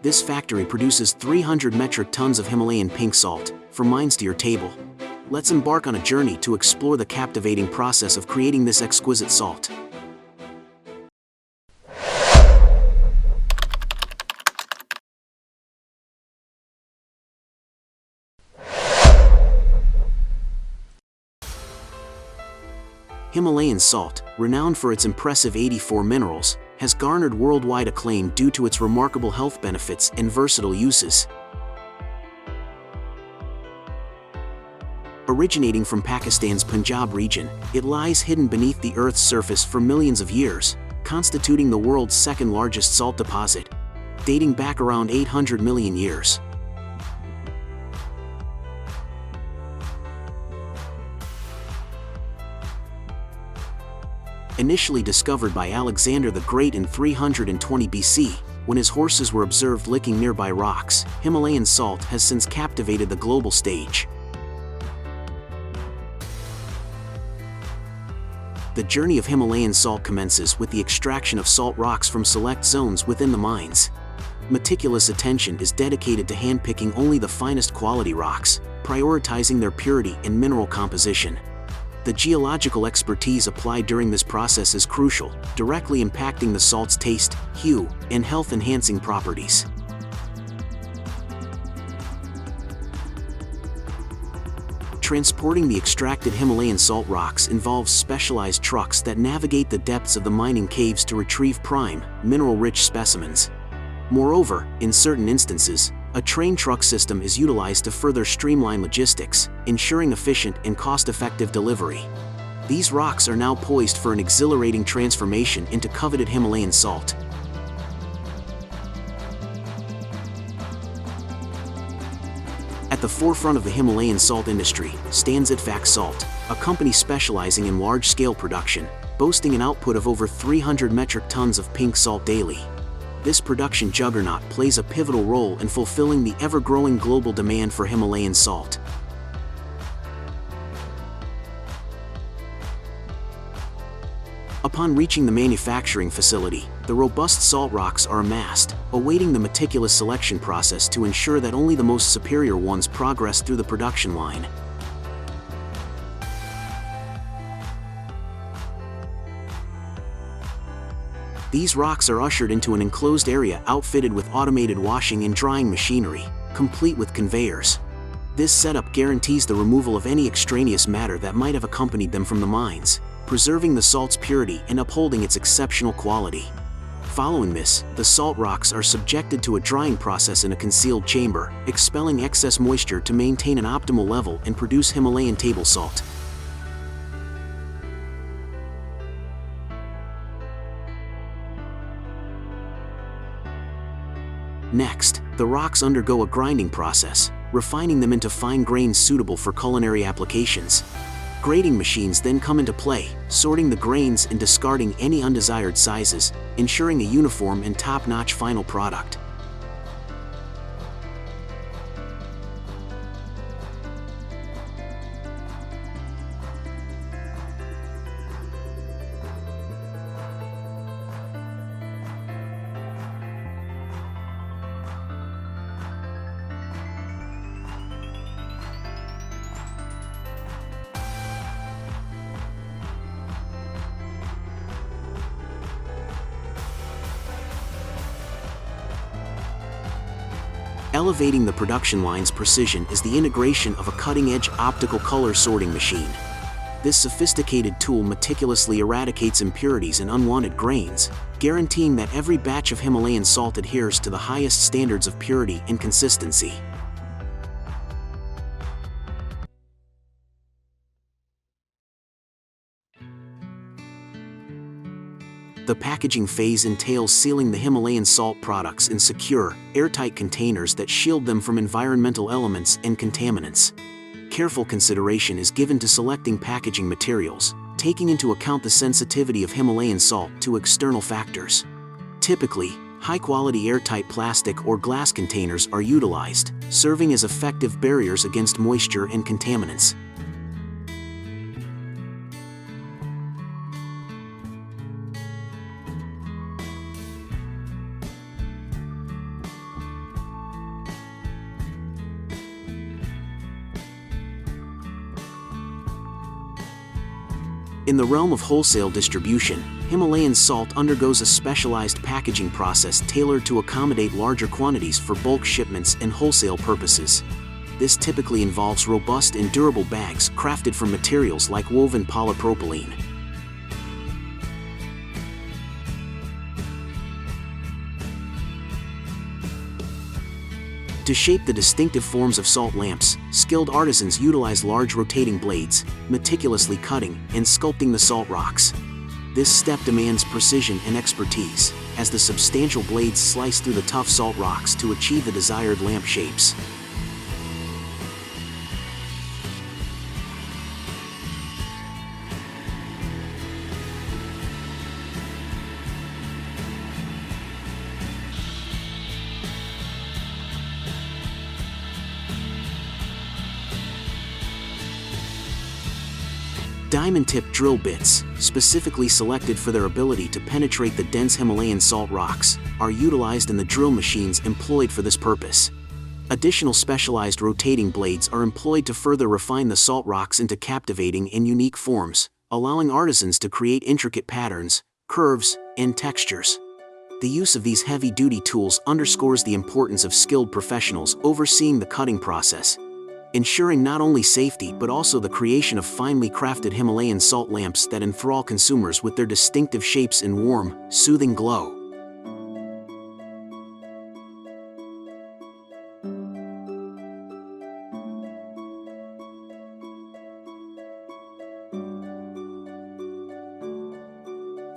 This factory produces 300 metric tons of Himalayan pink salt, from mines to your table. Let's embark on a journey to explore the captivating process of creating this exquisite salt. Himalayan salt, renowned for its impressive 84 minerals, has garnered worldwide acclaim due to its remarkable health benefits and versatile uses. Originating from Pakistan's Punjab region, it lies hidden beneath the Earth's surface for millions of years, constituting the world's second-largest salt deposit, dating back around 800 million years. Initially discovered by Alexander the Great in 320 BC, when his horses were observed licking nearby rocks, Himalayan salt has since captivated the global stage. The journey of Himalayan salt commences with the extraction of salt rocks from select zones within the mines. Meticulous attention is dedicated to handpicking only the finest quality rocks, prioritizing their purity and mineral composition. The geological expertise applied during this process is crucial, directly impacting the salt's taste, hue, and health-enhancing properties. Transporting the extracted Himalayan salt rocks involves specialized trucks that navigate the depths of the mining caves to retrieve prime, mineral-rich specimens. Moreover, in certain instances, a train truck system is utilized to further streamline logistics, ensuring efficient and cost-effective delivery. These rocks are now poised for an exhilarating transformation into coveted Himalayan salt. At the forefront of the Himalayan salt industry stands Itfaq Salt, a company specializing in large-scale production, boasting an output of over 300 metric tons of pink salt daily. This production juggernaut plays a pivotal role in fulfilling the ever-growing global demand for Himalayan salt. Upon reaching the manufacturing facility, the robust salt rocks are amassed, awaiting the meticulous selection process to ensure that only the most superior ones progress through the production line. These rocks are ushered into an enclosed area outfitted with automated washing and drying machinery, complete with conveyors. This setup guarantees the removal of any extraneous matter that might have accompanied them from the mines, preserving the salt's purity and upholding its exceptional quality. Following this, the salt rocks are subjected to a drying process in a concealed chamber, expelling excess moisture to maintain an optimal level and produce Himalayan table salt. Next, the rocks undergo a grinding process, refining them into fine grains suitable for culinary applications. Grading machines then come into play, sorting the grains and discarding any undesired sizes, ensuring a uniform and top-notch final product. Elevating the production line's precision is the integration of a cutting-edge optical color sorting machine. This sophisticated tool meticulously eradicates impurities and unwanted grains, guaranteeing that every batch of Himalayan salt adheres to the highest standards of purity and consistency. The packaging phase entails sealing the Himalayan salt products in secure, airtight containers that shield them from environmental elements and contaminants. Careful consideration is given to selecting packaging materials, taking into account the sensitivity of Himalayan salt to external factors. Typically, high-quality airtight plastic or glass containers are utilized, serving as effective barriers against moisture and contaminants. In the realm of wholesale distribution, Himalayan salt undergoes a specialized packaging process tailored to accommodate larger quantities for bulk shipments and wholesale purposes. This typically involves robust and durable bags crafted from materials like woven polypropylene. To shape the distinctive forms of salt lamps, skilled artisans utilize large rotating blades, meticulously cutting and sculpting the salt rocks. This step demands precision and expertise, as the substantial blades slice through the tough salt rocks to achieve the desired lamp shapes. Diamond-tipped drill bits, specifically selected for their ability to penetrate the dense Himalayan salt rocks, are utilized in the drill machines employed for this purpose. Additional specialized rotating blades are employed to further refine the salt rocks into captivating and unique forms, allowing artisans to create intricate patterns, curves, and textures. The use of these heavy-duty tools underscores the importance of skilled professionals overseeing the cutting process, ensuring not only safety but also the creation of finely crafted Himalayan salt lamps that enthrall consumers with their distinctive shapes and warm, soothing glow.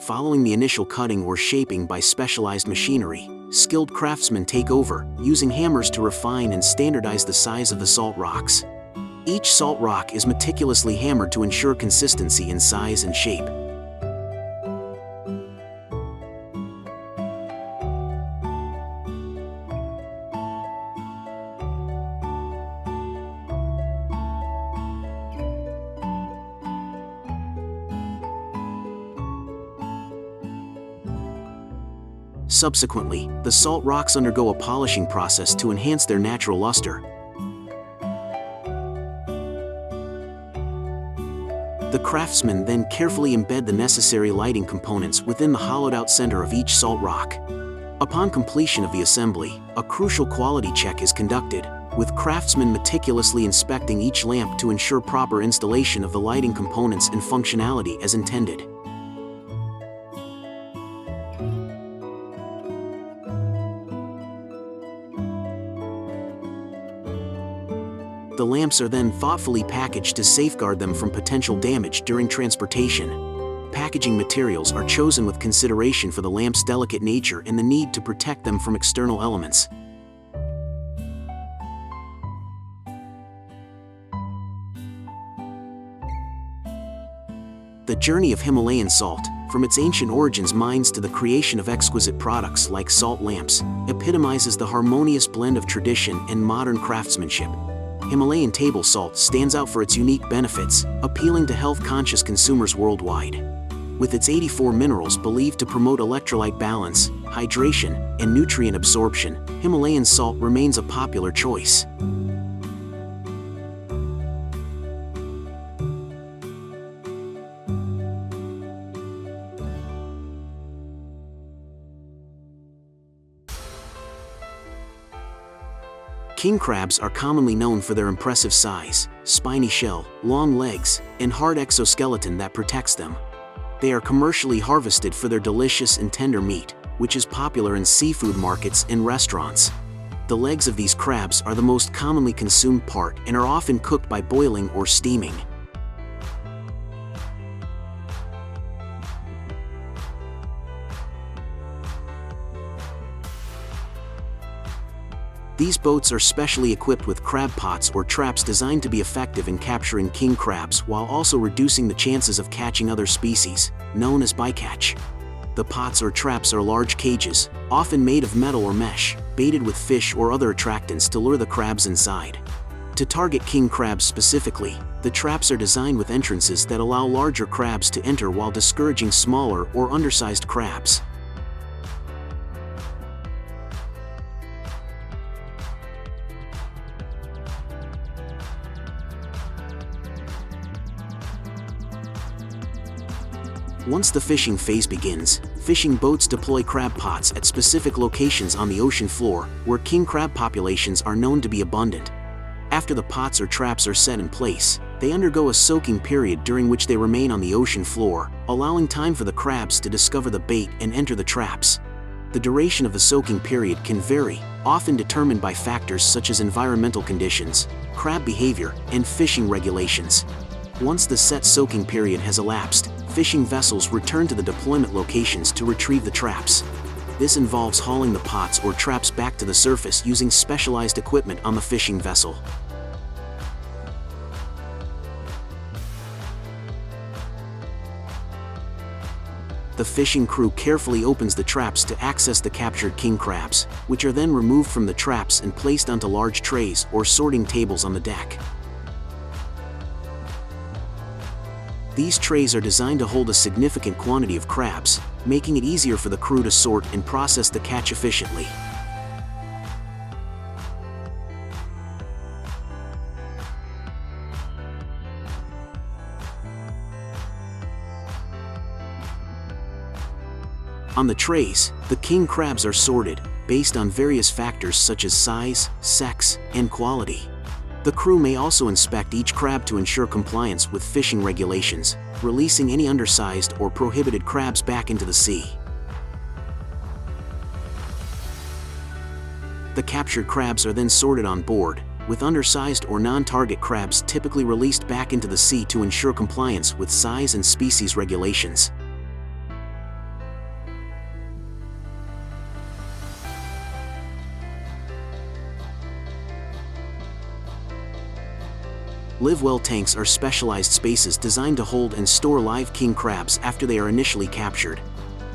Following the initial cutting or shaping by specialized machinery, skilled craftsmen take over, using hammers to refine and standardize the size of the salt rocks. Each salt rock is meticulously hammered to ensure consistency in size and shape. Subsequently, the salt rocks undergo a polishing process to enhance their natural luster. The craftsmen then carefully embed the necessary lighting components within the hollowed-out center of each salt rock. Upon completion of the assembly, a crucial quality check is conducted, with craftsmen meticulously inspecting each lamp to ensure proper installation of the lighting components and functionality as intended. The lamps are then thoughtfully packaged to safeguard them from potential damage during transportation. Packaging materials are chosen with consideration for the lamp's delicate nature and the need to protect them from external elements. The journey of Himalayan salt, from its ancient origins mines to the creation of exquisite products like salt lamps, epitomizes the harmonious blend of tradition and modern craftsmanship. Himalayan table salt stands out for its unique benefits, appealing to health-conscious consumers worldwide. With its 84 minerals believed to promote electrolyte balance, hydration, and nutrient absorption, Himalayan salt remains a popular choice. King crabs are commonly known for their impressive size, spiny shell, long legs, and hard exoskeleton that protects them. They are commercially harvested for their delicious and tender meat, which is popular in seafood markets and restaurants. The legs of these crabs are the most commonly consumed part and are often cooked by boiling or steaming. These boats are specially equipped with crab pots or traps designed to be effective in capturing king crabs while also reducing the chances of catching other species, known as bycatch. The pots or traps are large cages, often made of metal or mesh, baited with fish or other attractants to lure the crabs inside. To target king crabs specifically, the traps are designed with entrances that allow larger crabs to enter while discouraging smaller or undersized crabs. Once the fishing phase begins, fishing boats deploy crab pots at specific locations on the ocean floor, where king crab populations are known to be abundant. After the pots or traps are set in place, they undergo a soaking period during which they remain on the ocean floor, allowing time for the crabs to discover the bait and enter the traps. The duration of the soaking period can vary, often determined by factors such as environmental conditions, crab behavior, and fishing regulations. Once the set soaking period has elapsed, fishing vessels return to the deployment locations to retrieve the traps. This involves hauling the pots or traps back to the surface using specialized equipment on the fishing vessel. The fishing crew carefully opens the traps to access the captured king crabs, which are then removed from the traps and placed onto large trays or sorting tables on the deck. These trays are designed to hold a significant quantity of crabs, making it easier for the crew to sort and process the catch efficiently. On the trays, the king crabs are sorted, based on various factors such as size, sex, and quality. The crew may also inspect each crab to ensure compliance with fishing regulations, releasing any undersized or prohibited crabs back into the sea. The captured crabs are then sorted on board, with undersized or non-target crabs typically released back into the sea to ensure compliance with size and species regulations. Live-well tanks are specialized spaces designed to hold and store live king crabs after they are initially captured.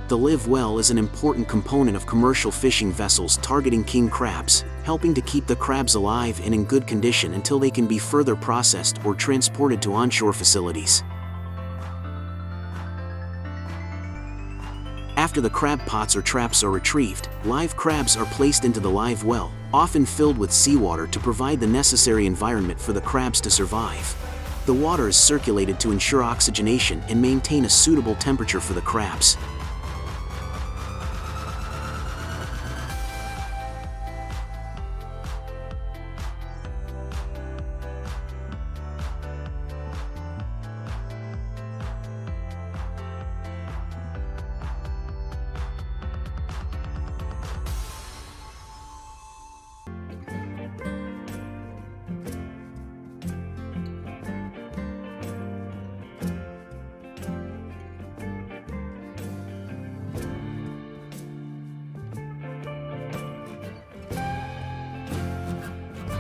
The live well is an important component of commercial fishing vessels targeting king crabs, helping to keep the crabs alive and in good condition until they can be further processed or transported to onshore facilities. After the crab pots or traps are retrieved, live crabs are placed into the live well, often filled with seawater to provide the necessary environment for the crabs to survive. The water is circulated to ensure oxygenation and maintain a suitable temperature for the crabs.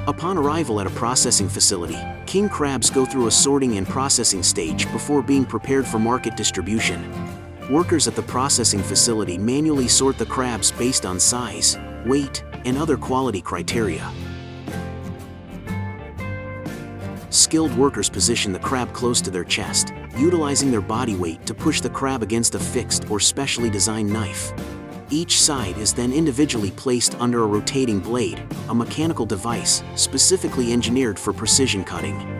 Upon arrival at a processing facility, king crabs go through a sorting and processing stage before being prepared for market distribution. Workers at the processing facility manually sort the crabs based on size, weight, and other quality criteria. Skilled workers position the crab close to their chest, utilizing their body weight to push the crab against a fixed or specially designed knife. Each side is then individually placed under a rotating blade, a mechanical device specifically engineered for precision cutting.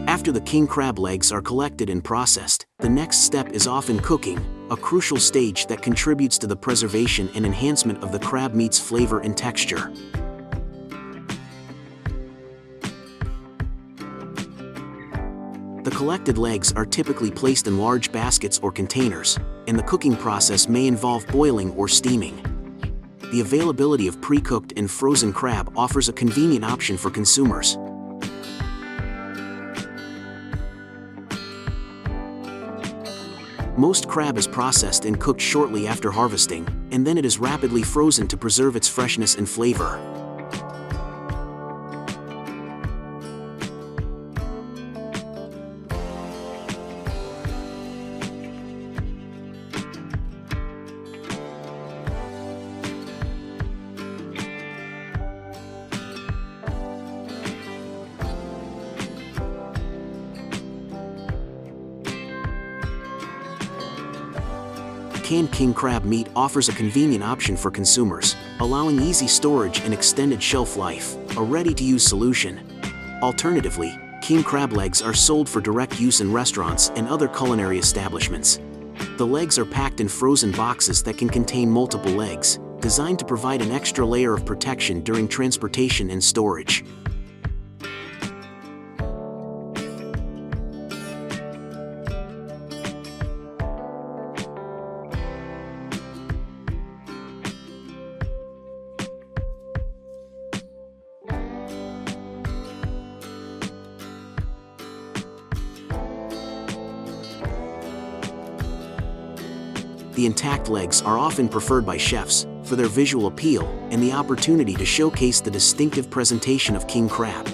After the king crab legs are collected and processed, the next step is often cooking, a crucial stage that contributes to the preservation and enhancement of the crab meat's flavor and texture. The collected legs are typically placed in large baskets or containers, and the cooking process may involve boiling or steaming. The availability of pre-cooked and frozen crab offers a convenient option for consumers. Most crab is processed and cooked shortly after harvesting, and then it is rapidly frozen to preserve its freshness and flavor. canned king crab meat offers a convenient option for consumers, allowing easy storage and extended shelf life, a ready-to-use solution. Alternatively, king crab legs are sold for direct use in restaurants and other culinary establishments. The legs are packed in frozen boxes that can contain multiple legs, designed to provide an extra layer of protection during transportation and storage. The intact legs are often preferred by chefs for their visual appeal and the opportunity to showcase the distinctive presentation of king crab.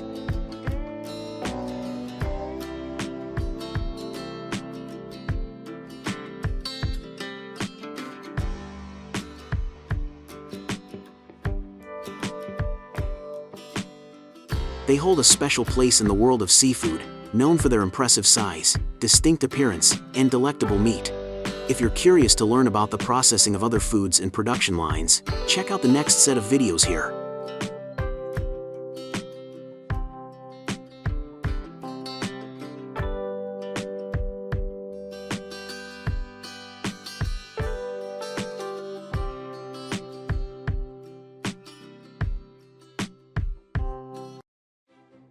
They hold a special place in the world of seafood, known for their impressive size, distinct appearance, and delectable meat. If you're curious to learn about the processing of other foods and production lines, check out the next set of videos here.